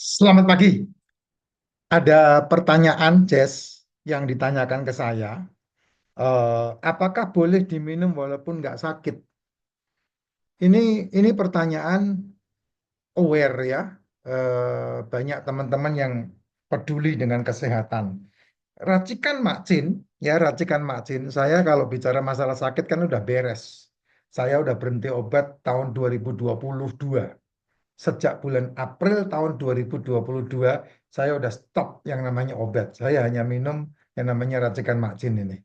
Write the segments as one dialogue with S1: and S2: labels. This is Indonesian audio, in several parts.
S1: Selamat pagi. Ada pertanyaan, Jess, yang ditanyakan ke saya. Apakah boleh diminum walaupun nggak sakit? Ini pertanyaan aware ya. Banyak teman-teman yang peduli dengan kesehatan. Racikan Makcin, ya racikan Makcin. Saya kalau bicara masalah sakit kan udah beres. Saya udah berhenti obat tahun 2022. Sejak bulan April tahun 2022, saya udah stop yang namanya obat. Saya hanya minum yang namanya racikan Makcin ini.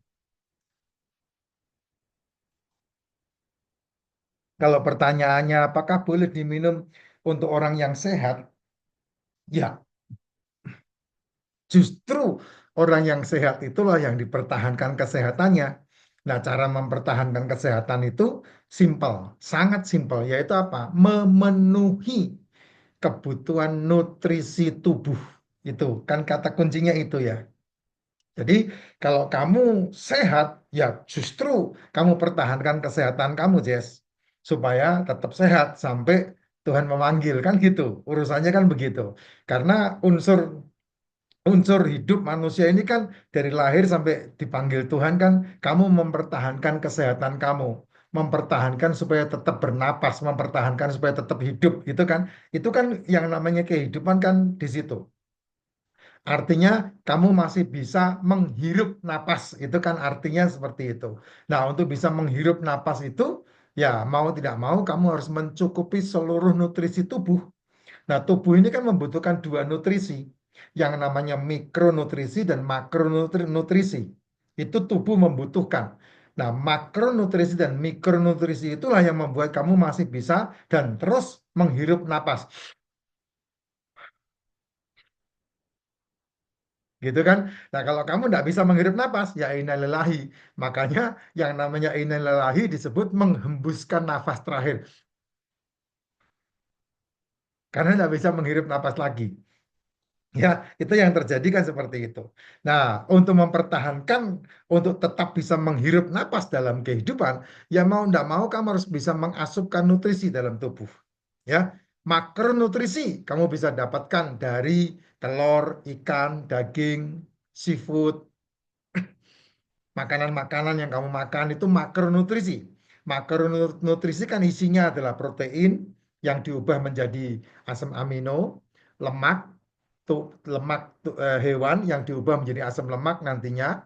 S1: Kalau pertanyaannya apakah boleh diminum untuk orang yang sehat? Ya, justru orang yang sehat itulah yang dipertahankan kesehatannya. Nah, cara mempertahankan kesehatan itu simpel, sangat simpel, yaitu apa? Memenuhi kebutuhan nutrisi tubuh. Itu kan kata kuncinya itu ya. Jadi kalau kamu sehat, ya justru kamu pertahankan kesehatan kamu, Jess, supaya tetap sehat sampai Tuhan memanggil kan gitu. Urusannya kan begitu. Karena unsur unsur hidup manusia ini kan dari lahir sampai dipanggil Tuhan kan kamu mempertahankan kesehatan kamu, mempertahankan supaya tetap bernapas, mempertahankan supaya tetap hidup gitu kan. Itu kan yang namanya kehidupan kan di situ. Artinya kamu masih bisa menghirup napas, itu kan artinya seperti itu. Nah, untuk bisa menghirup napas itu, ya mau tidak mau kamu harus mencukupi seluruh nutrisi tubuh. Nah, tubuh ini kan membutuhkan dua nutrisi, yang namanya mikronutrisi dan makronutrisi. Itu tubuh membutuhkan. Nah, makronutrisi dan mikronutrisi itulah yang membuat kamu masih bisa dan terus menghirup napas. Gitu kan. Nah, kalau kamu tidak bisa menghirup napas, ya innalillahi. Makanya yang namanya innalillahi disebut menghembuskan nafas terakhir. Karena tidak bisa menghirup napas lagi. Ya, itu yang terjadi kan seperti itu. Nah, untuk mempertahankan, untuk tetap bisa menghirup napas dalam kehidupan, ya mau tidak mau kamu harus bisa mengasupkan nutrisi dalam tubuh. Ya, makronutrisi kamu bisa dapatkan dari telur, ikan, daging, seafood, makanan-makanan yang kamu makan itu makronutrisi. Makronutrisi kan isinya adalah protein yang diubah menjadi asam amino, lemak, hewan yang diubah menjadi asam lemak nantinya,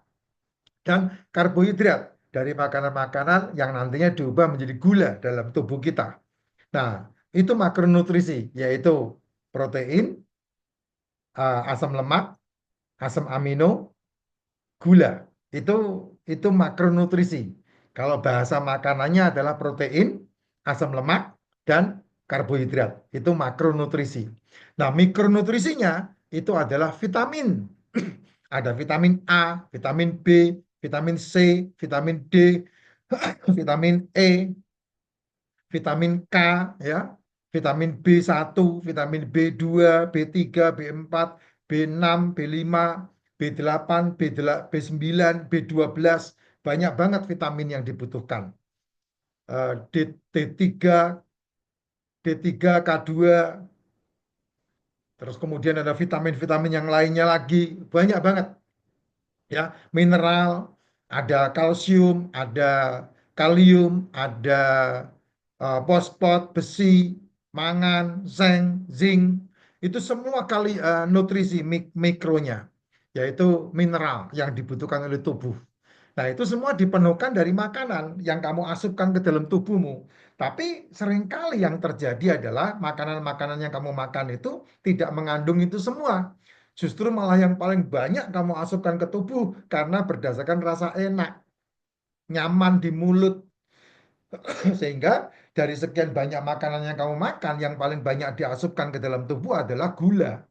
S1: dan karbohidrat dari makanan-makanan yang nantinya diubah menjadi gula dalam tubuh kita. Nah, itu makronutrisi, yaitu protein, asam lemak, asam amino, gula. Itu itu makronutrisi. Kalau bahasa makanannya adalah protein, asam lemak, dan karbohidrat. Itu makronutrisi. Nah, mikronutrisinya itu adalah vitamin. Ada vitamin A, vitamin B, vitamin C, vitamin D, vitamin E, vitamin K, ya, vitamin B1, vitamin B2, B3, B4, B6, B5, B8, B9, B12, banyak banget vitamin yang dibutuhkan. D3, D3, K2, terus kemudian ada vitamin-vitamin yang lainnya lagi, banyak banget ya, mineral, ada kalsium, ada kalium, ada fosfat, besi, mangan, zinc, itu semua nutrisi mikronya, yaitu mineral yang dibutuhkan oleh tubuh. Nah, itu semua dipenuhkan dari makanan yang kamu asupkan ke dalam tubuhmu. Tapi seringkali yang terjadi adalah makanan-makanan yang kamu makan itu tidak mengandung itu semua. Justru malah yang paling banyak kamu asupkan ke tubuh karena berdasarkan rasa enak, nyaman di mulut. Sehingga dari sekian banyak makanan yang kamu makan, yang paling banyak diasupkan ke dalam tubuh adalah gula.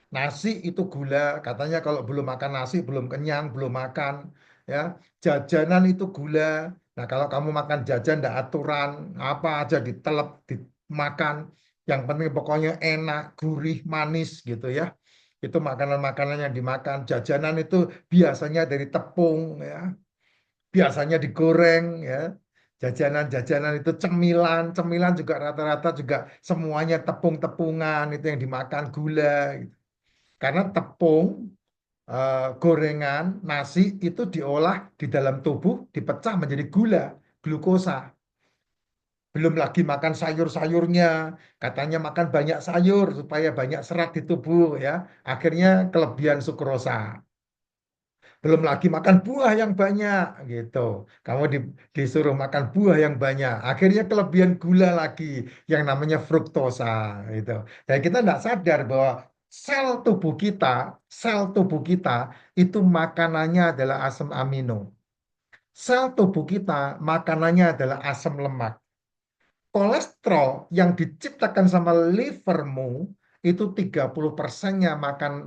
S1: Nasi itu gula, katanya kalau belum makan nasi belum kenyang, belum makan, ya. Jajanan itu gula. Nah, kalau kamu makan jajan tidak aturan, apa aja ditelep, dimakan. Yang penting pokoknya enak, gurih, manis gitu ya. Itu makanan-makanan yang dimakan. Jajanan itu biasanya dari tepung, ya. Biasanya digoreng, ya. Jajanan-jajanan itu cemilan, cemilan juga rata-rata juga semuanya tepung-tepungan itu yang dimakan gula gitu. Karena tepung, gorengan, nasi itu diolah di dalam tubuh, dipecah menjadi gula, glukosa. Belum lagi makan sayur-sayurnya, katanya makan banyak sayur supaya banyak serat di tubuh ya. Akhirnya kelebihan sukrosa. Belum lagi makan buah yang banyak gitu. Kamu disuruh makan buah yang banyak, akhirnya kelebihan gula lagi yang namanya fruktosa gitu. Dan kita tidak sadar bahwa sel tubuh kita itu makanannya adalah asam amino. Sel tubuh kita makanannya adalah asam lemak. Kolesterol yang diciptakan sama livermu itu 30%-nya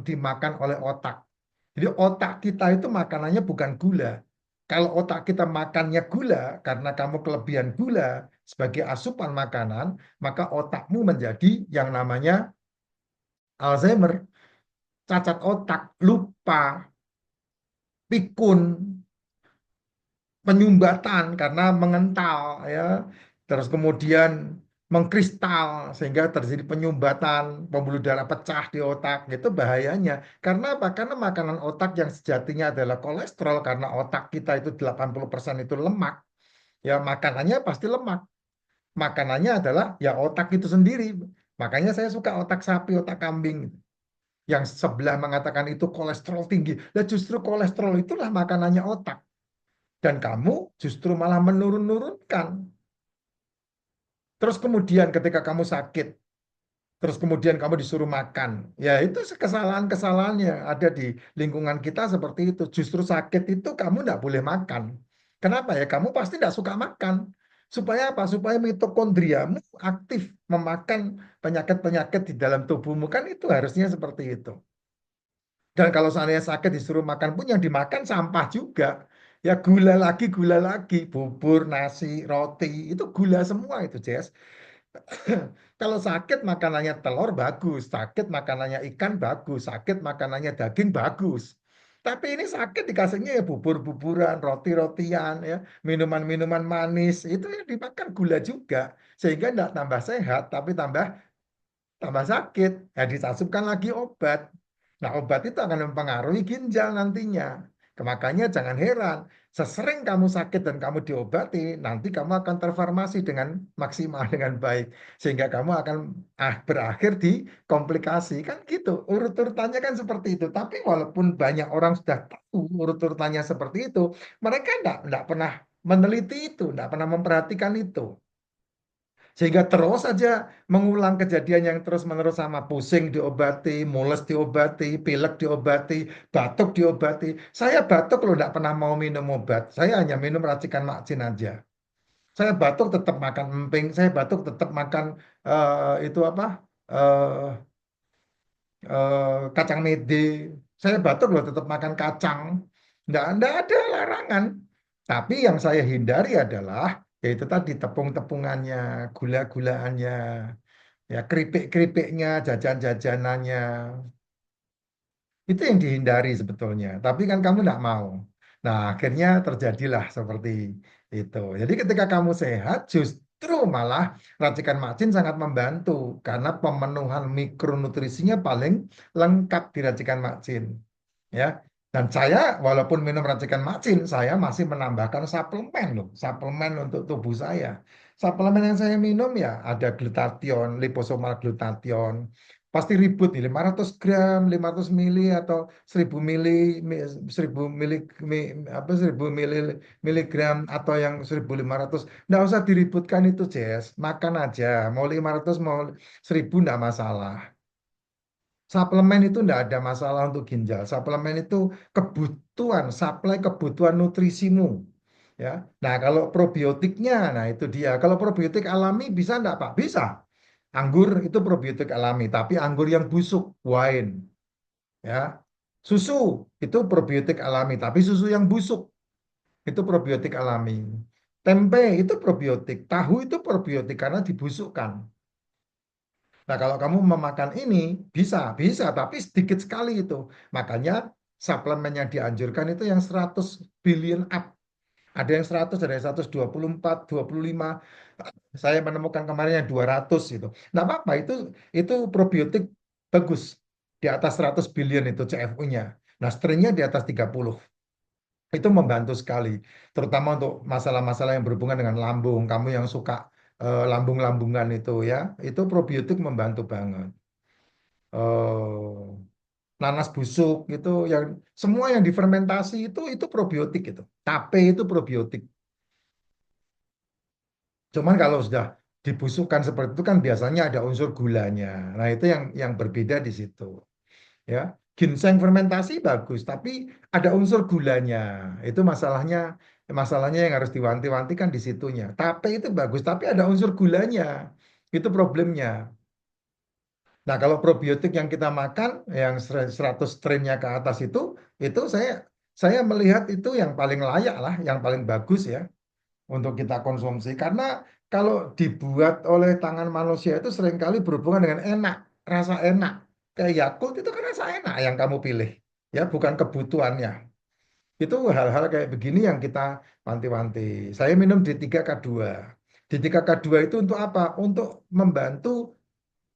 S1: dimakan oleh otak. Jadi otak kita itu makanannya bukan gula. Kalau otak kita makannya gula, karena kamu kelebihan gula sebagai asupan makanan, maka otakmu menjadi yang namanya Alzheimer, cacat otak, lupa, pikun, penyumbatan karena mengental ya, terus kemudian mengkristal sehingga terjadi penyumbatan, pembuluh darah pecah di otak, itu bahayanya. Karena apa? Karena makanan otak yang sejatinya adalah kolesterol, karena otak kita itu 80% itu lemak, ya makanannya pasti lemak. Makanannya adalah ya otak itu sendiri. Makanya saya suka otak sapi, otak kambing. Yang sebelah mengatakan itu kolesterol tinggi. Nah, justru kolesterol itulah makanannya otak. Dan kamu justru malah menurun-nurunkan. Terus kemudian ketika kamu sakit, terus kemudian kamu disuruh makan. Ya itu kesalahan-kesalahan yang ada di lingkungan kita seperti itu. Justru sakit itu kamu tidak boleh makan. Kenapa ya? Kamu pasti tidak suka makan. Supaya apa? Supaya mitokondriamu aktif memakan penyakit-penyakit di dalam tubuhmu. Kan itu harusnya seperti itu. Dan kalau seandainya sakit disuruh makan pun yang dimakan sampah juga. Ya gula lagi, bubur, nasi, roti, itu gula semua itu, Jess. Kalau sakit makanannya telur bagus, sakit makanannya ikan bagus, sakit makanannya daging bagus. Tapi ini sakit dikasihnya ya bubur-buburan, roti-rotian, ya, minuman-minuman manis, itu yang dimakan gula juga. Sehingga tidak tambah sehat, tapi tambah sakit, ya disasupkan lagi obat. Nah, obat itu akan mempengaruhi ginjal nantinya. Makanya jangan heran, sesering kamu sakit dan kamu diobati, nanti kamu akan terfarmasi dengan maksimal, dengan baik. Sehingga kamu akan berakhir di komplikasi. Kan gitu, urut-urutannya kan seperti itu. Tapi walaupun banyak orang sudah tahu urut-urutannya seperti itu, mereka enggak pernah meneliti itu, enggak pernah memperhatikan itu. Sehingga terus saja mengulang kejadian yang terus-menerus sama. Pusing diobati, mules diobati, pilek diobati, batuk diobati. Saya batuk loh tidak pernah mau minum obat. Saya hanya minum racikan makcin aja. Saya batuk tetap makan emping, saya batuk tetap makan itu apa? eh, kacang mede. Saya batuk loh tetap makan kacang. Nggak ada larangan. Tapi yang saya hindari adalah yaitu tadi tepung-tepungannya, gula-gulaannya, ya keripik-keripiknya, jajan-jajanannya. Itu yang dihindari sebetulnya. Tapi kan kamu tidak mau. Nah, akhirnya terjadilah seperti itu. Jadi ketika kamu sehat, justru malah racikan macin sangat membantu karena pemenuhan mikronutrisinya paling lengkap di racikan macin. Ya. Dan saya walaupun minum racikan macin, saya masih menambahkan suplemen loh, suplemen untuk tubuh saya. Suplemen yang saya minum ya ada glutathione, liposomal glutathione. Pasti ribut nih 500 gram, 500 mili atau 1000 mili, 1000 mili, apa 1000 mili, miligram atau yang 1500. Nggak usah diributkan itu, Jess. Makan aja, mau 500 mau 1000 nggak masalah. Suplemen itu tidak ada masalah untuk ginjal. Suplemen itu kebutuhan, supply kebutuhan nutrisimu. Ya. Nah, kalau probiotiknya, nah itu dia. Kalau probiotik alami bisa enggak, Pak? Bisa. Anggur itu probiotik alami, tapi anggur yang busuk, wine. Ya. Susu itu probiotik alami, tapi susu yang busuk itu probiotik alami. Tempe itu probiotik, tahu itu probiotik karena dibusukkan. Nah, kalau kamu memakan ini, bisa, tapi sedikit sekali itu. Makanya suplemen yang dianjurkan itu yang 100 billion up. Ada yang 100, ada yang 124, 25. Saya menemukan kemarin yang 200 itu. Nggak apa-apa, itu probiotik bagus. Di atas 100 billion itu CFU-nya. Nah, strain-nya di atas 30. Itu membantu sekali. Terutama untuk masalah-masalah yang berhubungan dengan lambung. Kamu yang suka lambung-lambungan itu ya. Itu probiotik membantu banget. eh Nanas busuk itu yang semua yang difermentasi itu probiotik itu. Tape itu probiotik. Cuman kalau sudah dibusukkan seperti itu kan biasanya ada unsur gulanya. Nah, itu yang berbeda di situ, ya. Ginseng fermentasi bagus, tapi ada unsur gulanya. Itu masalahnya yang harus diwanti-wanti kan di situnya. Tape itu bagus, tapi ada unsur gulanya. Itu problemnya. Nah, kalau probiotik yang kita makan yang 100 strain-nya ke atas itu saya melihat itu yang paling layak lah, yang paling bagus ya untuk kita konsumsi. Karena kalau dibuat oleh tangan manusia itu seringkali berhubungan dengan enak, rasa enak. Kayak Yakult itu kan rasa enak yang kamu pilih, ya bukan kebutuhannya. Itu hal-hal kayak begini yang kita wanti-wanti. Saya minum D3K2. D3K2 itu untuk apa? Untuk membantu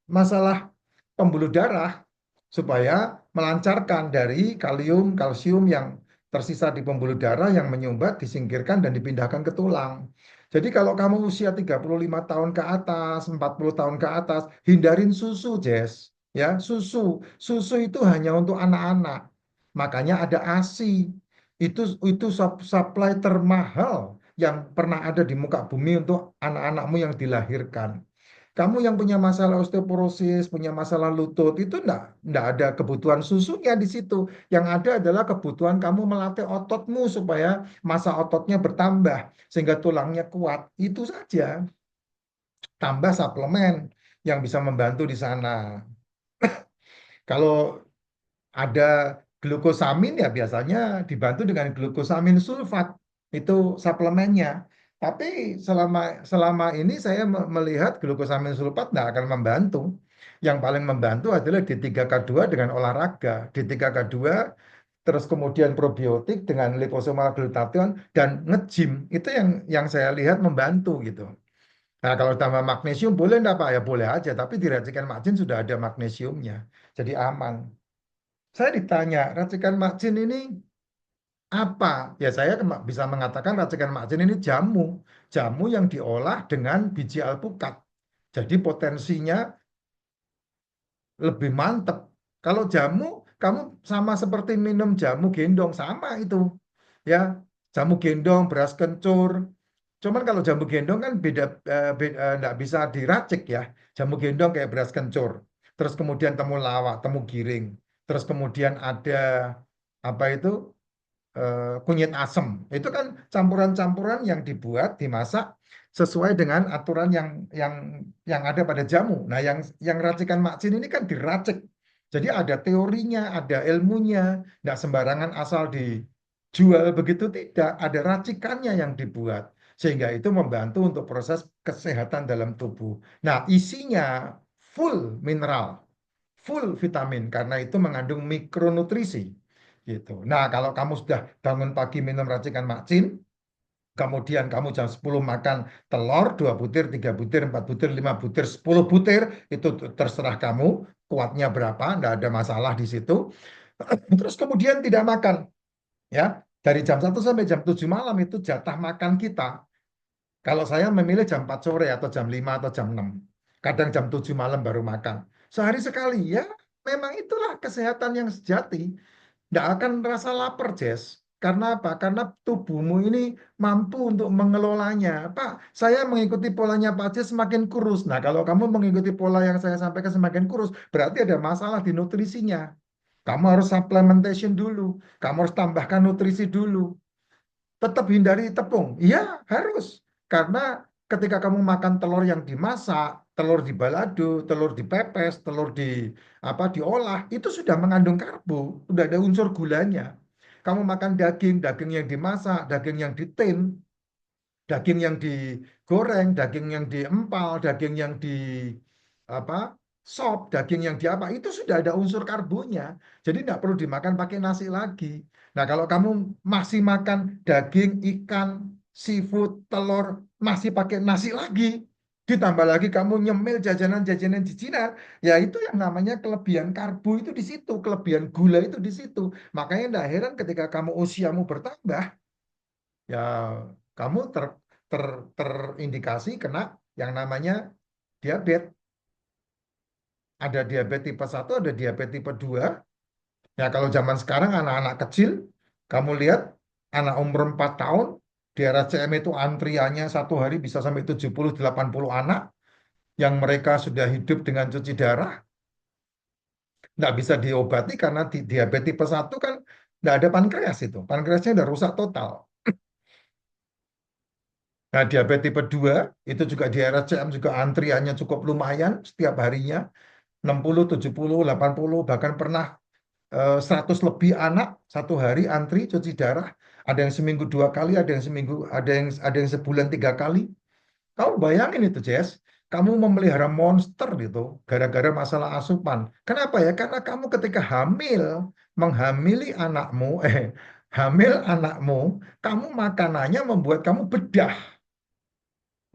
S1: masalah pembuluh darah supaya melancarkan dari kalsium yang tersisa di pembuluh darah yang menyumbat disingkirkan dan dipindahkan ke tulang. Jadi kalau kamu usia 35 tahun ke atas, 40 tahun ke atas, hindarin susu, Jess. Ya, susu. Susu itu hanya untuk anak-anak. Makanya ada ASI. Itu supply termahal yang pernah ada di muka bumi untuk anak-anakmu yang dilahirkan. Kamu yang punya masalah osteoporosis, punya masalah lutut, itu enggak ada kebutuhan susunya di situ. Yang ada adalah kebutuhan kamu melatih ototmu supaya massa ototnya bertambah, sehingga tulangnya kuat. Itu saja. Tambah suplemen yang bisa membantu di sana. Kalau ada glukosamin ya biasanya dibantu dengan glukosamin sulfat itu suplemennya. Tapi selama selama ini saya melihat glukosamin sulfat tidak akan membantu. Yang paling membantu adalah D3K2 dengan olahraga. D3K2 terus kemudian probiotik dengan liposomal glutathione dan nge-gym. Itu yang saya lihat membantu gitu. Nah, kalau tambah magnesium boleh enggak Pak? Ya boleh aja, tapi di racikan Makjin sudah ada magnesiumnya. Jadi aman. Saya ditanya, racikan makjin ini apa? Ya saya bisa mengatakan racikan makjin ini jamu. Jamu yang diolah dengan biji alpukat. Jadi potensinya lebih mantep. Kalau jamu, kamu sama seperti minum jamu gendong, sama itu. Ya, jamu gendong, beras kencur. Cuman kalau jamu gendong kan nggak bisa diracik ya. Jamu gendong kayak beras kencur. Terus kemudian temulawak, temu giring. Terus kemudian ada apa itu kunyit asem. Itu kan campuran-campuran yang dibuat, dimasak sesuai dengan aturan yang yang ada pada jamu. Nah, yang racikan makjin ini kan diracik. Jadi ada teorinya, ada ilmunya, nggak sembarangan asal dijual begitu tidak. Ada racikannya yang dibuat sehingga itu membantu untuk proses kesehatan dalam tubuh. Nah, isinya full mineral, full vitamin karena itu mengandung mikronutrisi gitu. Nah, kalau kamu sudah bangun pagi minum racikan makcin, kemudian kamu jam 10 makan telur 2 butir, 3 butir, 4 butir, 5 butir, 10 butir, itu terserah kamu kuatnya berapa, enggak ada masalah di situ. Terus kemudian tidak makan, ya. Dari jam 1 sampai jam 7 malam itu jatah makan kita. Kalau saya memilih jam 4 sore atau jam 5 atau jam 6. Kadang jam 7 malam baru makan. Sehari sekali, ya memang itulah kesehatan yang sejati. Nggak akan rasa lapar, Jess. Karena apa? Karena tubuhmu ini mampu untuk mengelolanya. Pak, saya mengikuti polanya Pak Jess semakin kurus. Nah, kalau kamu mengikuti pola yang saya sampaikan semakin kurus, berarti ada masalah di nutrisinya. Kamu harus supplementation dulu. Kamu harus tambahkan nutrisi dulu. Tetap hindari tepung. Iya, harus. Karena ketika kamu makan telur yang dimasak, telur di balado, telur dipepes, telur diolah, itu sudah mengandung karbo, sudah ada unsur gulanya. Kamu makan daging, daging yang dimasak, daging yang ditim, daging yang digoreng, daging yang diempal, daging yang di apa? sop, daging yang diapa, itu sudah ada unsur karbonya. Jadi tidak perlu dimakan pakai nasi lagi. Nah, kalau kamu masih makan daging, ikan, seafood, telur, masih pakai nasi lagi, ditambah lagi kamu nyemil jajanan-jajanan di Cina, ya itu yang namanya kelebihan karbo itu di situ, kelebihan gula itu di situ. Makanya tidak heran ketika kamu usiamu bertambah, ya kamu ter, terindikasi kena yang namanya diabetes. Ada diabetes tipe 1, ada diabetes tipe 2. Ya kalau zaman sekarang anak-anak kecil, kamu lihat anak umur 4 tahun, di RSCM itu antriannya satu hari bisa sampai 70-80 anak yang mereka sudah hidup dengan cuci darah, nggak bisa diobati karena diabetes tipe 1 kan nggak ada pankreas itu. Pankreasnya udah rusak total. Nah, diabetes tipe 2 itu juga di RSCM juga antriannya cukup lumayan setiap harinya, 60, 70, 80, bahkan pernah 100 lebih anak satu hari antri cuci darah. Ada yang seminggu 2 kali, ada yang seminggu, ada yang sebulan 3 kali. Kamu bayangin itu, Jess. Kamu memelihara monster gitu, gara-gara masalah asupan. Kenapa ya? Karena kamu ketika hamil, menghamili anakmu, hamil anakmu, kamu makanannya membuat kamu bedah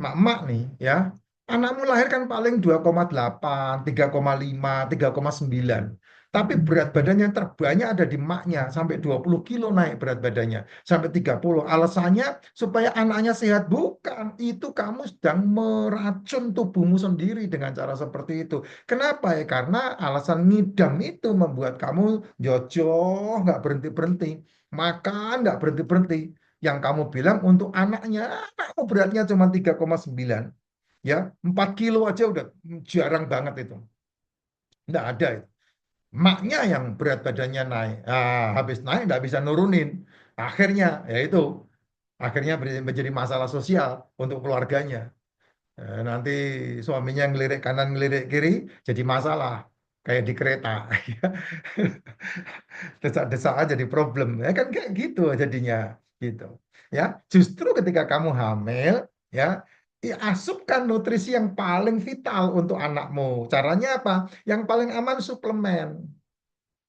S1: mak-mak nih ya, anakmu lahir kan paling 2,8, 3,5, 3,9. Tapi berat badannya yang terbanyak ada di maknya, sampai 20 kilo naik berat badannya, sampai 30. Alasannya supaya anaknya sehat. Bukan, itu kamu sedang meracun tubuhmu sendiri dengan cara seperti itu. Kenapa ya? Karena alasan ngidam itu membuat kamu jojo, nggak berhenti-berhenti. Makan nggak berhenti-berhenti. Yang kamu bilang untuk anaknya, anakmu beratnya cuma 3,9, ya 4 kilo aja udah jarang banget itu, nggak ada itu. Maknya yang berat badannya naik, habis naik nggak bisa nurunin, akhirnya ya itu, akhirnya menjadi masalah sosial untuk keluarganya. Nanti suaminya ngelirik kanan ngelirik kiri jadi masalah kayak di kereta. Desak-desak aja di problem, ya kan kayak gitu jadinya gitu ya. Justru ketika kamu hamil ya, asupkan nutrisi yang paling vital untuk anakmu. Caranya apa? Yang paling aman suplemen.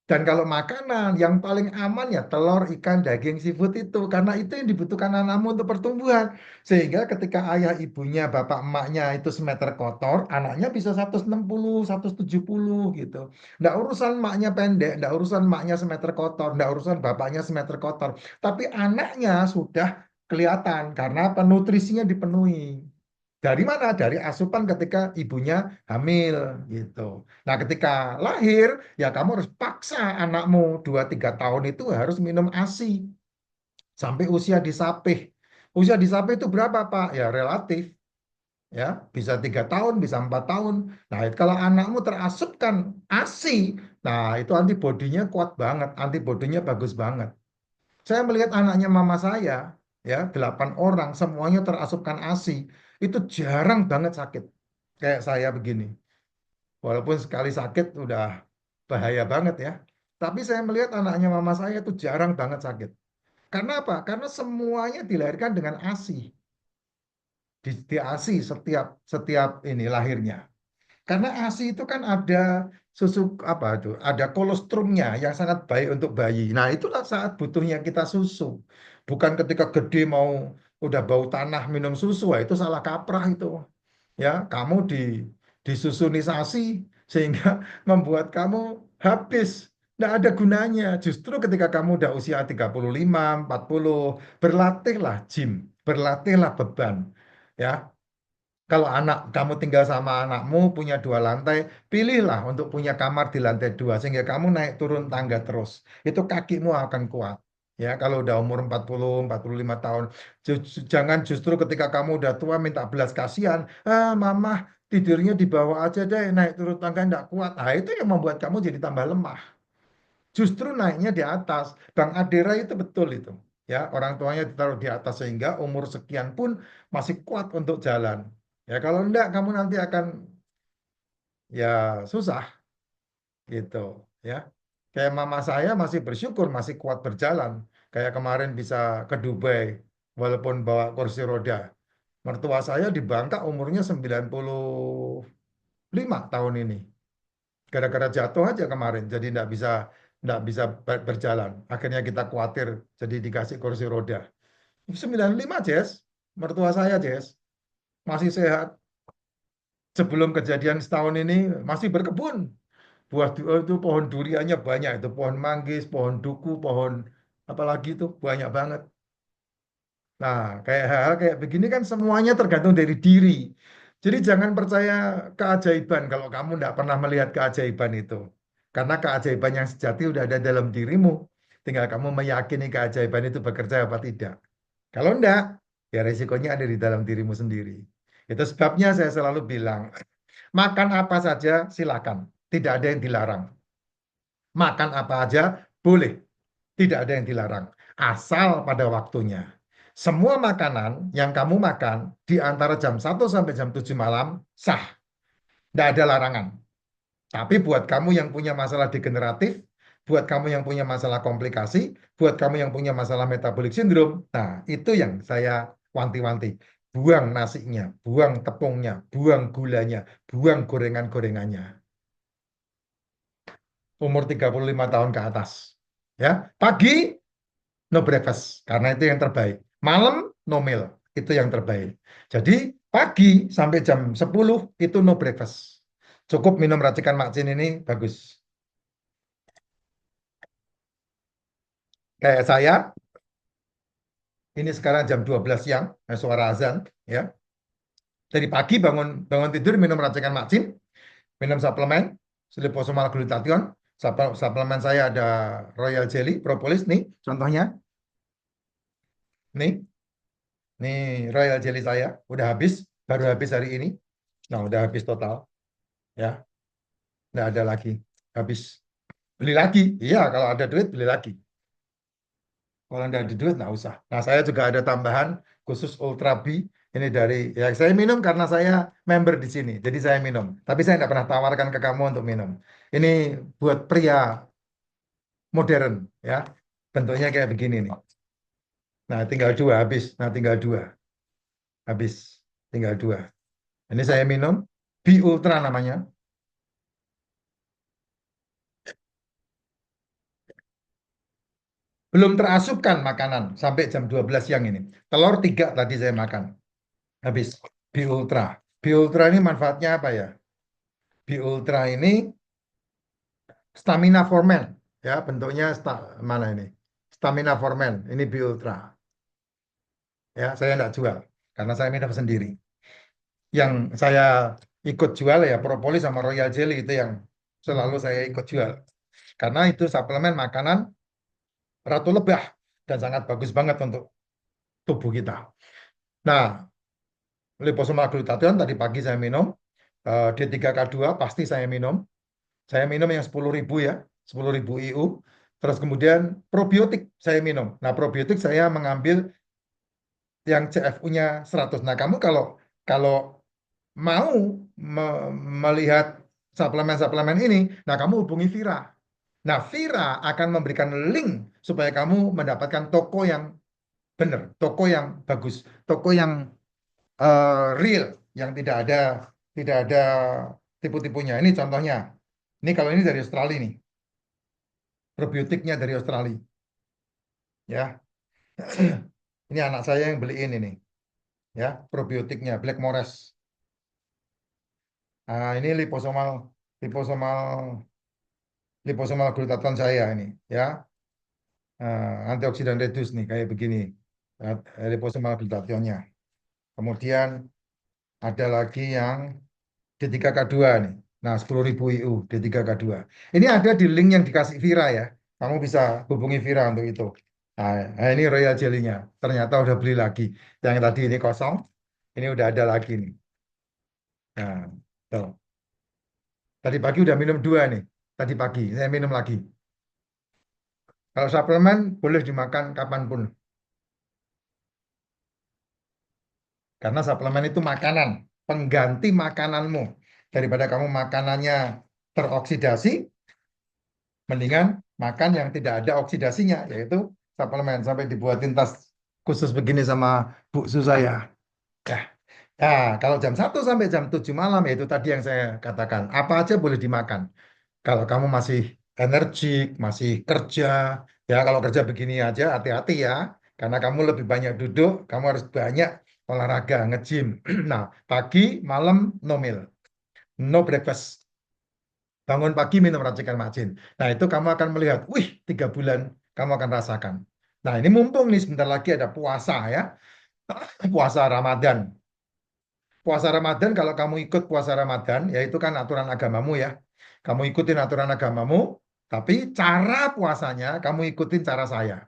S1: Dan kalau makanan yang paling aman ya telur, ikan, daging, seafood itu. Karena itu yang dibutuhkan anakmu untuk pertumbuhan. Sehingga ketika ayah ibunya, bapak emaknya itu semeter kotor, anaknya bisa 160, 170 gitu. Nggak urusan emaknya pendek, nggak urusan emaknya semeter kotor, nggak urusan bapaknya semeter kotor. Tapi anaknya sudah kelihatan karena apa? Nutrisinya dipenuhi. Dari mana? Dari asupan ketika ibunya hamil gitu. Nah, ketika lahir, ya kamu harus paksa anakmu 2-3 tahun itu harus minum ASI sampai usia disapih. Usia disapih itu berapa, Pak? Ya relatif, ya bisa 3 tahun, bisa 4 tahun. Nah, kalau anakmu terasupkan ASI, nah itu antibodinya kuat banget, antibodinya bagus banget. Saya melihat anaknya mama saya, ya 8 orang semuanya terasupkan ASI, itu jarang banget sakit kayak saya begini. Walaupun sekali sakit udah bahaya banget ya. Tapi saya melihat anaknya mama saya itu jarang banget sakit. Karena apa? Karena semuanya dilahirkan dengan ASI. Di ASI setiap setiap ini lahirnya. Karena ASI itu kan ada susu apa itu? Ada kolostrumnya yang sangat baik untuk bayi. Nah, itulah saat butuhnya kita susu. Bukan ketika gede mau udah bau tanah minum susu. Wah, itu salah kaprah itu. Ya, kamu disusunisasi sehingga membuat kamu habis. Tidak ada gunanya. Justru ketika kamu udah usia 35, 40, berlatihlah gym, berlatihlah beban. Ya, kalau anak kamu tinggal sama anakmu punya 2 lantai, pilihlah untuk punya kamar di lantai 2 sehingga kamu naik turun tangga terus. Itu kakimu akan kuat. Ya, kalau udah umur 40, 45 tahun, jangan justru ketika kamu udah tua minta belas kasihan, mama tidurnya di bawah aja deh, naik turun tangga enggak kuat. Nah, itu yang membuat kamu jadi tambah lemah. Justru naiknya di atas. Bang Adera itu betul itu. Ya, orang tuanya ditaruh di atas sehingga umur sekian pun masih kuat untuk jalan. Ya, kalau enggak kamu nanti akan ya susah gitu ya. Kayak mama saya masih bersyukur masih kuat berjalan. Kayak kemarin bisa ke Dubai walaupun bawa kursi roda. Mertua saya di Bangka umurnya 95 tahun ini. Gara-gara jatuh aja kemarin, jadi nggak bisa berjalan. Akhirnya kita khawatir, jadi dikasih kursi roda. 95 Jess, mertua saya Jess, masih sehat. Sebelum kejadian setahun ini masih berkebun. Itu pohon duriannya banyak, itu pohon manggis, pohon duku, pohon apalagi itu banyak banget. Nah, kayak hal-hal kayak begini kan semuanya tergantung dari diri. Jadi jangan percaya keajaiban kalau kamu tidak pernah melihat keajaiban itu. Karena keajaiban yang sejati udah ada dalam dirimu. Tinggal kamu meyakini keajaiban itu bekerja apa tidak. Kalau enggak, ya resikonya ada di dalam dirimu sendiri. Itu sebabnya saya selalu bilang, makan apa saja silakan. Tidak ada yang dilarang. Makan apa aja boleh. Tidak ada yang dilarang. Asal pada waktunya. Semua makanan yang kamu makan di antara jam 1 sampai jam 7 malam sah. Tidak ada larangan. Tapi buat kamu yang punya masalah degeneratif, buat kamu yang punya masalah komplikasi, buat kamu yang punya masalah metabolic syndrome, nah itu yang saya wanti-wanti. Buang nasinya, buang tepungnya, buang gulanya, buang gorengan-gorengannya. Umur 35 tahun ke atas. Ya, pagi no breakfast karena itu yang terbaik. Malam no meal, itu yang terbaik. Jadi pagi sampai jam 10 itu no breakfast. Cukup minum racikan makcin ini bagus. Kayak saya, ini sekarang jam 12 siang, suara azan, ya. Dari pagi bangun bangun tidur minum racikan makcin, minum suplemen, liposomal glutathione. Suplemen saya ada Royal Jelly, propolis nih, contohnya. Nih, nih Royal Jelly saya udah habis, baru habis hari ini. Nah, udah habis total, ya. Nggak ada lagi, habis. Beli lagi, iya kalau ada duit beli lagi. Kalau nggak ada duit nggak usah. Nah, saya juga ada tambahan khusus Ultra B. Ini dari, ya saya minum karena saya member di sini. Jadi saya minum. Tapi saya nggak pernah tawarkan ke kamu untuk minum. Ini buat pria modern, ya. Bentuknya kayak begini nih. Nah, tinggal dua habis. Nah, tinggal dua habis. Tinggal dua. Ini saya minum. B Ultra namanya. Belum terasupkan makanan sampai jam 12 siang ini. Telur 3 tadi saya makan. Habis. B Ultra. B Ultra ini manfaatnya apa ya? B Ultra ini stamina for men, ya bentuknya mana ini? Stamina for men, ini Bi Ultra. Ya, saya tidak jual karena saya minum sendiri. Yang saya ikut jual ya propolis sama Royal Jelly itu yang selalu saya ikut jual. Karena itu suplemen makanan ratu lebah dan sangat bagus banget untuk tubuh kita. Nah, liposomal glutathione tadi pagi saya minum, D3K2 pasti saya minum. Saya minum yang 10.000 ya, 10.000 IU. Terus kemudian probiotik saya minum. Nah, probiotik saya mengambil yang CFU-nya 100. Nah, kamu kalau kalau mau melihat suplemen-suplemen ini, nah kamu hubungi Vira. Nah, Vira akan memberikan link supaya kamu mendapatkan toko yang benar, toko yang bagus, toko yang real, yang tidak ada tipu-tipunya. Ini contohnya. Ini kalau ini dari Australia nih. Probiotiknya dari Australia, ya. Ini anak saya yang beliin ini, ya, probiotiknya Black Forest. Nah, ini liposomal liposomal glutathione saya ini, ya. Antioksidan reduce nih kayak begini. Liposomal glutathione-nya. Kemudian ada lagi yang D3K2 nih. Nah, 10.000 IU D3K2. Ini ada di link yang dikasih Vira ya. Kamu bisa hubungi Vira untuk itu. Nah, ini Royal Jelly-nya. Ternyata udah beli lagi. Yang tadi ini kosong, ini udah ada lagi nih. Nah, tuh. Tadi pagi udah minum 2 nih. Tadi pagi saya minum lagi. Kalau suplemen boleh dimakan kapanpun. Karena suplemen itu makanan, pengganti makananmu. Daripada kamu makanannya teroksidasi, mendingan makan yang tidak ada oksidasinya, yaitu suplemen. Sampai dibuatin tas khusus begini sama Bu Su saya. Ya. Nah, kalau jam 1 sampai jam 7 malam, yaitu tadi yang saya katakan, apa aja boleh dimakan. Kalau kamu masih energik, masih kerja, ya kalau kerja begini aja hati-hati ya, karena kamu lebih banyak duduk, kamu harus banyak olahraga, nge-gym. Nah, pagi, malam, no meal, no breakfast. Bangun pagi minum racikan macin. Nah, itu kamu akan melihat, wih, 3 bulan kamu akan rasakan. Nah, ini mumpung nih sebentar lagi ada puasa ya, puasa Ramadan. Puasa Ramadan, kalau kamu ikut puasa Ramadan, ya itu kan aturan agamamu ya. Kamu ikutin aturan agamamu, tapi cara puasanya kamu ikutin cara saya.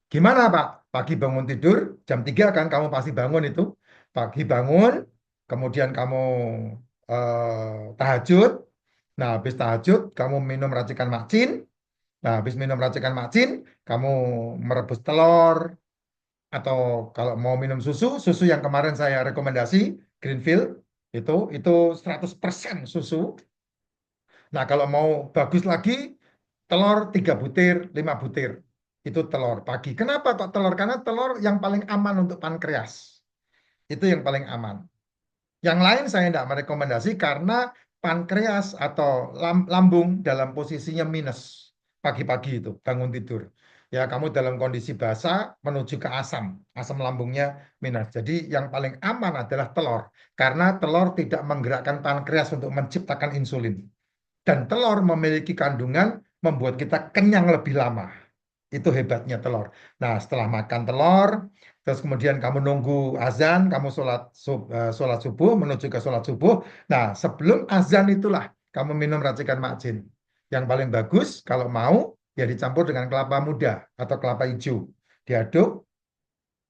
S1: Gimana Pak? Pagi bangun tidur, jam 3 kan kamu pasti bangun itu. Pagi bangun, kemudian kamu tahajud. Nah, habis tahajud, kamu minum racikan macin. Nah, habis minum racikan macin, kamu merebus telur, atau kalau mau minum susu, susu yang kemarin saya rekomendasi, Greenfield, itu 100% susu. Nah, kalau mau bagus lagi, telur 3 butir, 5 butir. Itu telur pagi. Kenapa kok telur? Karena telur yang paling aman untuk pankreas. Itu yang paling aman. Yang lain saya tidak merekomendasi karena pankreas atau lambung dalam posisinya minus pagi-pagi itu bangun tidur. Ya, kamu dalam kondisi basah menuju ke asam, asam lambungnya minus. Jadi yang paling aman adalah telur karena telur tidak menggerakkan pankreas untuk menciptakan insulin. Dan telur memiliki kandungan membuat kita kenyang lebih lama. Itu hebatnya telur. Nah, setelah makan telur, terus kemudian kamu nunggu azan, kamu sholat subuh, menuju ke sholat subuh. Nah, sebelum azan itulah kamu minum racikan macin. Yang paling bagus, kalau mau, ya dicampur dengan kelapa muda atau kelapa hijau. Diaduk,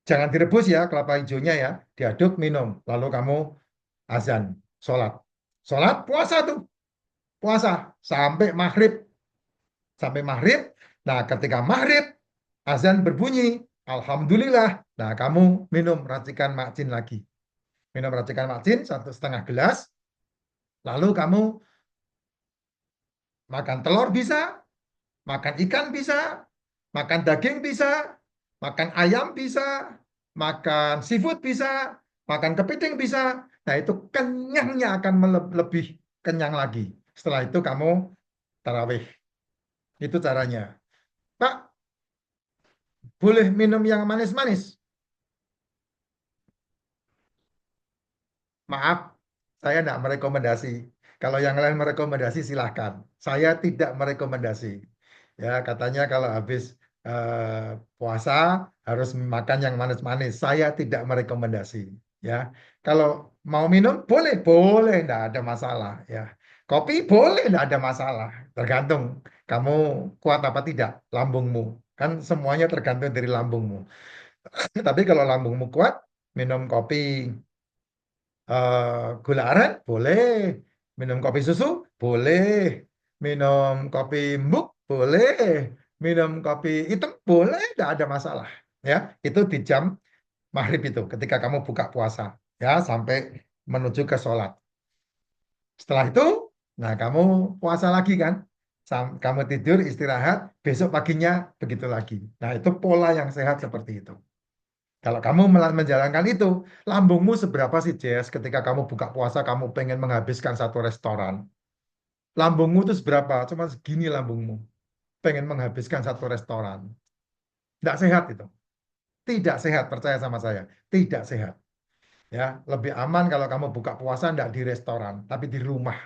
S1: jangan direbus ya kelapa hijaunya ya. Diaduk, minum. Lalu kamu azan, sholat. Sholat, puasa tuh. Puasa sampai maghrib. Sampai maghrib. Nah, ketika maghrib, azan berbunyi, alhamdulillah. Nah, kamu minum racikan macin lagi. Minum racikan macin 1,5 gelas. Lalu kamu makan telur bisa, makan ikan bisa, makan daging bisa, makan ayam bisa, makan seafood bisa, makan kepiting bisa. Nah, itu kenyangnya akan lebih kenyang lagi. Setelah itu kamu tarawih. Itu caranya. Pak, boleh minum yang manis-manis? Maaf, saya tidak merekomendasi. Kalau yang lain merekomendasi silahkan. Saya tidak merekomendasi. Ya, katanya kalau habis puasa harus makan yang manis-manis. Saya tidak merekomendasi. Ya, kalau mau minum boleh, boleh, tidak ada masalah. Ya, kopi boleh, tidak ada masalah. Tergantung kamu kuat apa tidak lambungmu. Kan semuanya tergantung dari lambungmu. Tapi kalau lambungmu kuat, minum kopi gula aren boleh, minum kopi susu boleh, minum kopi mbuk boleh, minum kopi hitam boleh, tidak ada masalah. Ya, itu di jam maghrib itu, ketika kamu buka puasa, ya sampai menuju ke sholat. Setelah itu, nah kamu puasa lagi kan, kamu tidur istirahat, besok paginya begitu lagi. Nah itu pola yang sehat seperti itu. Kalau kamu menjalankan itu, lambungmu seberapa sih, Jess? Ketika kamu buka puasa, kamu pengen menghabiskan satu restoran. Lambungmu itu seberapa? Cuma segini lambungmu. Pengen menghabiskan satu restoran. Tidak sehat itu. Tidak sehat, percaya sama saya. Tidak sehat. Ya, lebih aman kalau kamu buka puasa tidak di restoran, tapi di rumah.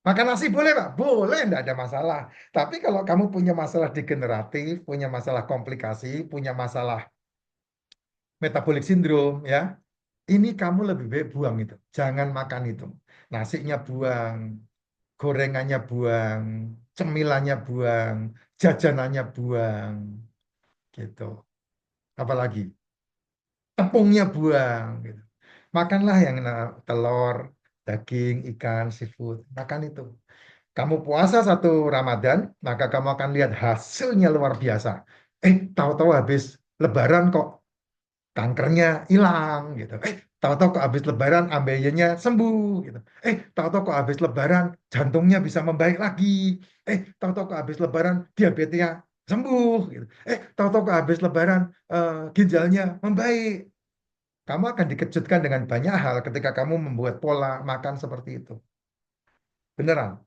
S1: Makan nasi boleh, Pak? Boleh, tidak ada masalah. Tapi kalau kamu punya masalah degeneratif, punya masalah komplikasi, punya masalah metabolic syndrome, ya, ini kamu lebih baik buang itu. Jangan makan itu. Nasinya buang, gorengannya buang, cemilannya buang, jajanannya buang, gitu. Apalagi tepungnya buang, gitu. Makanlah yang telur, daging, ikan, seafood. Makan itu. Kamu puasa satu Ramadan, maka kamu akan lihat hasilnya luar biasa. Tahu-tahu habis Lebaran kok kankernya hilang gitu. Tahu-tahu kok habis lebaran ambeien sembuh gitu. Tahu-tahu kok habis lebaran jantungnya bisa membaik lagi. Tahu-tahu kok habis lebaran diabetesnya sembuh gitu. Tahu-tahu kok habis lebaran ginjalnya membaik. Kamu akan dikejutkan dengan banyak hal ketika kamu membuat pola makan seperti itu. Beneran.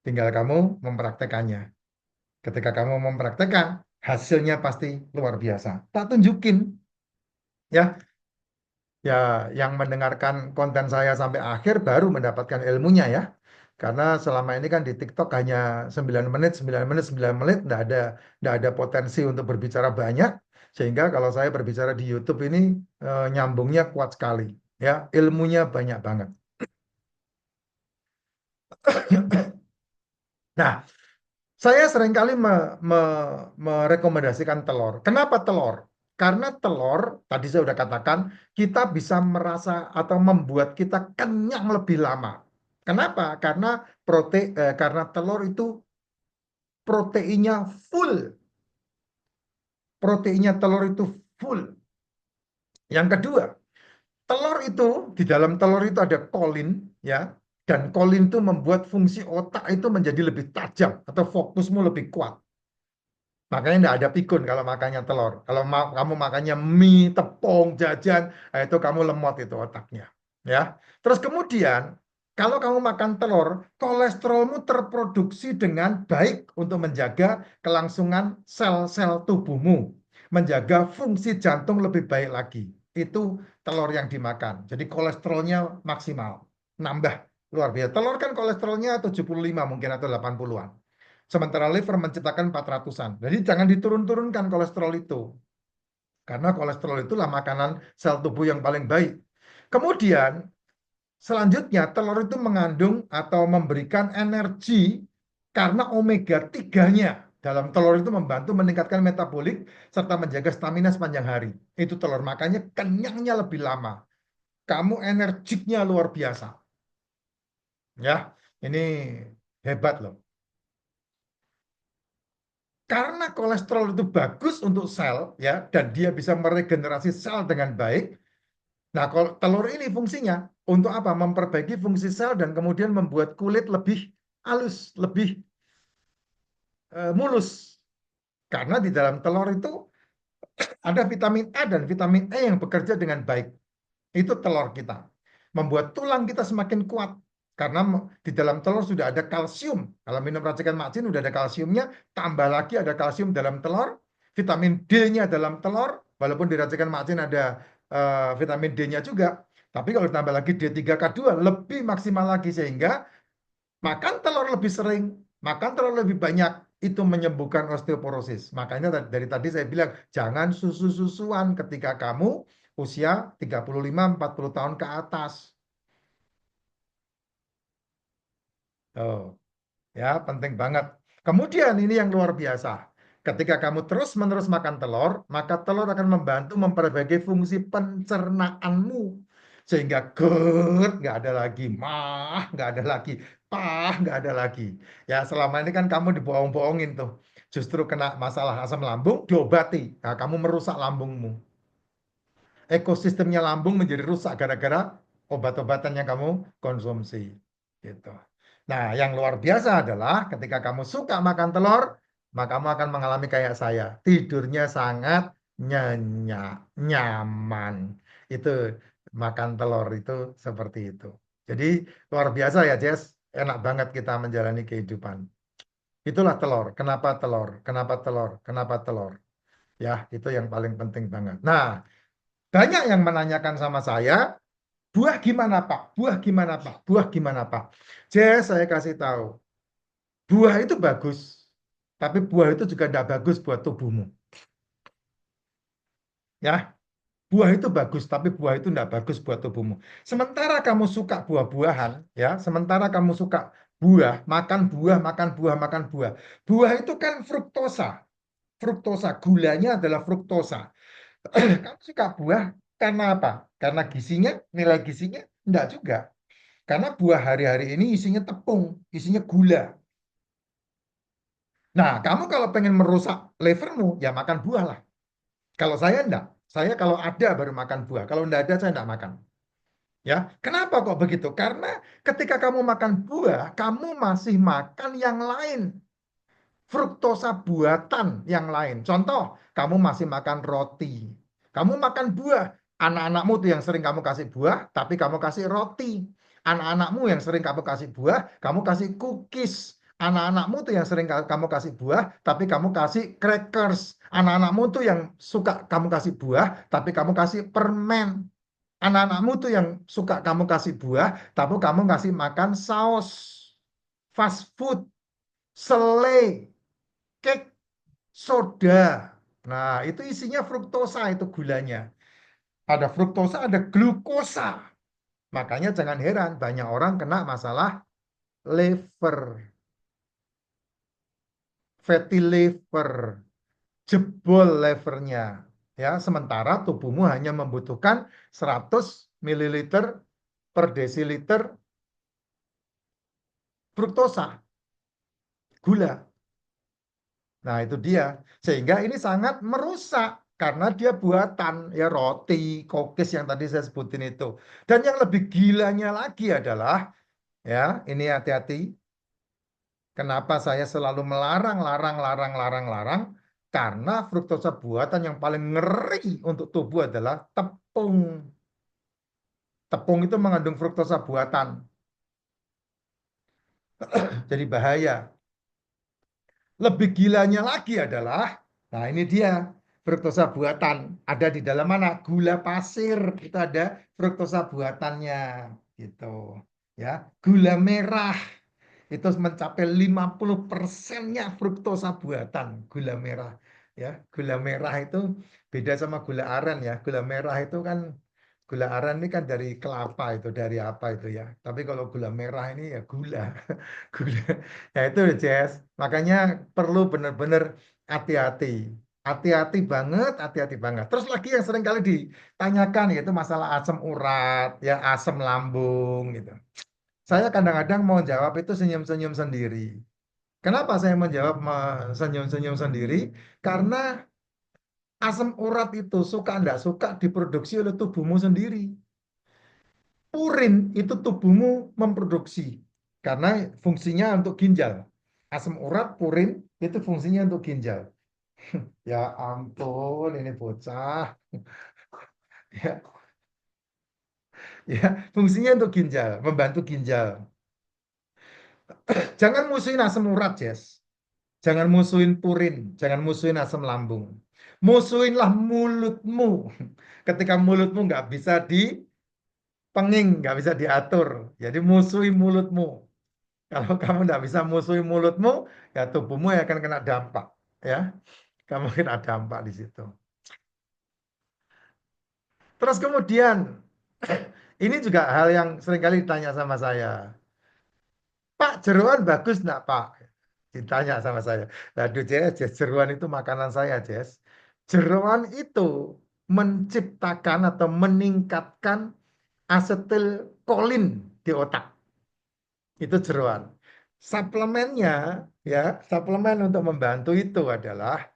S1: Tinggal kamu mempraktekannya. Ketika kamu mempraktekkan, hasilnya pasti luar biasa. Tak tunjukin ya, ya yang mendengarkan konten saya sampai akhir baru mendapatkan ilmunya ya. Karena selama ini kan di TikTok hanya 9 menit, 9 menit, 9 menit, nggak ada potensi untuk berbicara banyak. Sehingga kalau saya berbicara di YouTube ini nyambungnya kuat sekali. Ya, ilmunya banyak banget. Nah, saya seringkali merekomendasikan telur. Kenapa telur? Karena telur, tadi saya sudah katakan, kita bisa merasa atau membuat kita kenyang lebih lama. Kenapa? Karena telur itu proteinnya full. Proteinnya telur itu full. Yang kedua, telur itu di dalam telur itu ada kolin, ya, dan kolin itu membuat fungsi otak itu menjadi lebih tajam atau fokusmu lebih kuat. Makanya enggak ada pikun kalau makannya telur. Kalau kamu makannya mie, tepung, jajan, nah itu kamu lemot itu otaknya. Ya. Terus kemudian, kalau kamu makan telur, kolesterolmu terproduksi dengan baik untuk menjaga kelangsungan sel-sel tubuhmu. Menjaga fungsi jantung lebih baik lagi. Itu telur yang dimakan. Jadi kolesterolnya maksimal. Nambah. Luar biasa. Telur kan kolesterolnya 75 mungkin atau 80-an. Sementara liver menciptakan 400-an. Jadi jangan diturun-turunkan kolesterol itu. Karena kolesterol itulah makanan sel tubuh yang paling baik. Kemudian, selanjutnya telur itu mengandung atau memberikan energi karena omega 3-nya. Dalam telur itu membantu meningkatkan metabolik serta menjaga stamina sepanjang hari. Itu telur. Makanya kenyangnya lebih lama. Kamu energiknya luar biasa. Ya, ini hebat loh. Karena kolesterol itu bagus untuk sel ya dan dia bisa meregenerasi sel dengan baik. Nah, kalau telur ini fungsinya untuk apa? Memperbaiki fungsi sel dan kemudian membuat kulit lebih halus, lebih mulus. Karena di dalam telur itu ada vitamin A dan vitamin E yang bekerja dengan baik. Itu telur kita. Membuat tulang kita semakin kuat. Karena di dalam telur sudah ada kalsium. Kalau minum racikan macin sudah ada kalsiumnya, tambah lagi ada kalsium dalam telur, vitamin D-nya dalam telur, walaupun di racikan macin ada vitamin D-nya juga. Tapi kalau ditambah lagi D3K2 lebih maksimal lagi sehingga makan telur lebih sering, makan telur lebih banyak, itu menyembuhkan osteoporosis. Makanya dari tadi saya bilang, jangan susu-susuan ketika kamu usia 35-40 tahun ke atas. Oh, ya, penting banget. Kemudian ini yang luar biasa. Ketika kamu terus-menerus makan telur, maka telur akan membantu memperbaiki fungsi pencernaanmu. Sehingga GERD nggak ada lagi, MAH nggak ada lagi, PAH nggak ada lagi. Ya, selama ini kan kamu dibohong-bohongin tuh. Justru kena masalah asam lambung, diobati. Nah, kamu merusak lambungmu. Ekosistemnya lambung menjadi rusak gara-gara obat-obatan yang kamu konsumsi. Gitu. Nah, yang luar biasa adalah ketika kamu suka makan telur, maka kamu akan mengalami kayak saya. Tidurnya sangat nyenyak, nyaman. Itu makan telur itu seperti itu. Jadi luar biasa ya, Jess. Enak banget kita menjalani kehidupan. Itulah telur. Kenapa telur? Kenapa telur? Kenapa telur? Ya, itu yang paling penting banget. Nah, banyak yang menanyakan sama saya, buah gimana Pak? Buah gimana Pak? Buah gimana Pak? Jess, saya kasih tahu, buah itu bagus, tapi buah itu juga tidak bagus buat tubuhmu. Ya, buah itu bagus, tapi buah itu tidak bagus buat tubuhmu. Sementara kamu suka buah-buahan, ya, sementara kamu suka buah, makan buah, makan buah, makan buah. Buah itu kan fruktosa. Fruktosa, gulanya adalah fruktosa. Kamu suka buah karena apa? Karena gizinya, nilai gizinya? Enggak juga. Karena buah hari-hari ini isinya tepung, isinya gula. Nah, kamu kalau pengen merusak livermu, ya makan buah lah. Kalau saya enggak. Saya kalau ada baru makan buah. Kalau enggak ada, saya enggak makan. Ya, kenapa kok begitu? Karena ketika kamu makan buah, kamu masih makan yang lain. Fruktosa buatan yang lain. Contoh, kamu masih makan roti. Kamu makan buah. Anak-anakmu tuh yang sering kamu kasih buah, tapi kamu kasih roti. Anak-anakmu yang sering kamu kasih buah, kamu kasih cookies. Anak-anakmu tuh yang sering kamu kasih buah, tapi kamu kasih crackers. Anak-anakmu tuh yang suka kamu kasih buah, tapi kamu kasih permen. Anak-anakmu tuh yang suka kamu kasih buah, tapi kamu kasih makan saus, fast food, selai, cake, soda. Nah, itu isinya fruktosa, itu gulanya. Ada fruktosa, ada glukosa. Makanya jangan heran banyak orang kena masalah liver, fatty liver, jebol levernya. Ya, sementara tubuhmu hanya membutuhkan 100 ml per desiliter fruktosa, gula. Nah, itu dia. Sehingga ini sangat merusak karena dia buatan ya roti, kokis yang tadi saya sebutin itu. Dan yang lebih gilanya lagi adalah ya, ini hati-hati. Kenapa saya selalu melarang, larang, larang, larang, larang? Karena fruktosa buatan yang paling ngeri untuk tubuh adalah tepung. Tepung itu mengandung fruktosa buatan. Jadi bahaya. Lebih gilanya lagi adalah, nah ini dia fruktosa buatan. Ada di dalam mana? Gula pasir itu ada fruktosa buatannya, gitu. Ya, gula merah itu mencapai 50%-nya fruktosa buatan gula merah. Ya, gula merah itu beda sama gula aren ya. Gula merah itu kan gula aren ini kan dari kelapa itu, dari apa itu ya. Tapi kalau gula merah ini ya gula. Gula. Ya itu Jess. Makanya perlu benar-benar hati-hati. Hati-hati banget, hati-hati banget. Terus lagi yang sering kali ditanyakan yaitu masalah asam urat, ya asam lambung gitu. Saya kadang-kadang mau jawab itu senyum-senyum sendiri. Kenapa saya menjawab senyum-senyum sendiri? Karena asam urat itu suka enggak suka diproduksi oleh tubuhmu sendiri. Purin itu tubuhmu memproduksi karena fungsinya untuk ginjal. Asam urat, purin itu fungsinya untuk ginjal. Ya ampun, ini bocah. Ya, ya, fungsinya untuk ginjal, membantu ginjal. Jangan musuhin asam urat, Jess. Jangan musuhin purin, jangan musuhin asam lambung. Musuhinlah mulutmu. Ketika mulutmu nggak bisa dipenging, nggak bisa diatur. Jadi musuhi mulutmu. Kalau kamu nggak bisa musuhi mulutmu, ya tubuhmu yang akan kena dampak. Ya, kamu kena dampak di situ. Terus kemudian, ini juga hal yang seringkali ditanya sama saya. Pak, jeroan bagus nggak Pak? Ditanya sama saya. Aduh Jess, jeroan itu makanan saya Jess. Jeroan itu menciptakan atau meningkatkan asetilkolin di otak. Itu jeroan. Suplemennya, ya, suplemen untuk membantu itu adalah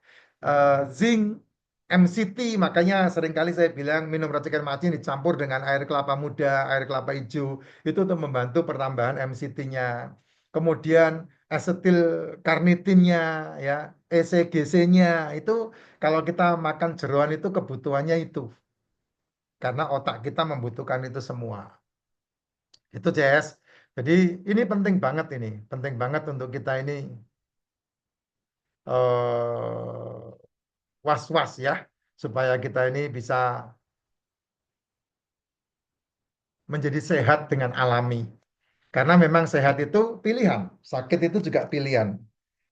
S1: zinc, MCT. Makanya seringkali saya bilang minum racikan macin dicampur dengan air kelapa muda, air kelapa hijau, itu untuk membantu pertambahan MCT-nya. Kemudian asetil karnitinnya, ya, ECGC-nya itu kalau kita makan jeroan itu kebutuhannya itu, karena otak kita membutuhkan itu semua. Itu Jess. Jadi ini penting banget untuk kita ini was-was ya, supaya kita ini bisa menjadi sehat dengan alami. Karena memang sehat itu pilihan, sakit itu juga pilihan.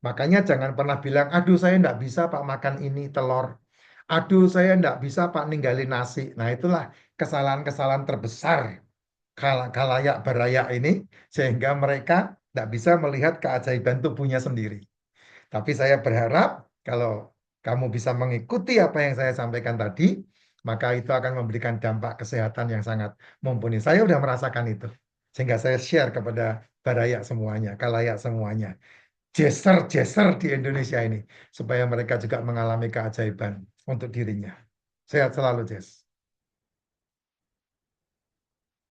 S1: Makanya jangan pernah bilang, aduh saya enggak bisa Pak makan ini telur. Aduh saya enggak bisa Pak ninggalin nasi. Nah itulah kesalahan-kesalahan terbesar khalayak berayak ini, sehingga mereka enggak bisa melihat keajaiban tubuhnya sendiri. Tapi saya berharap kalau kamu bisa mengikuti apa yang saya sampaikan tadi, maka itu akan memberikan dampak kesehatan yang sangat mumpuni. Saya sudah merasakan itu. Sehingga saya share kepada barayak semuanya, kalayak semuanya. Jeser-jeser di Indonesia ini. Supaya mereka juga mengalami keajaiban untuk dirinya. Sehat selalu, Jess.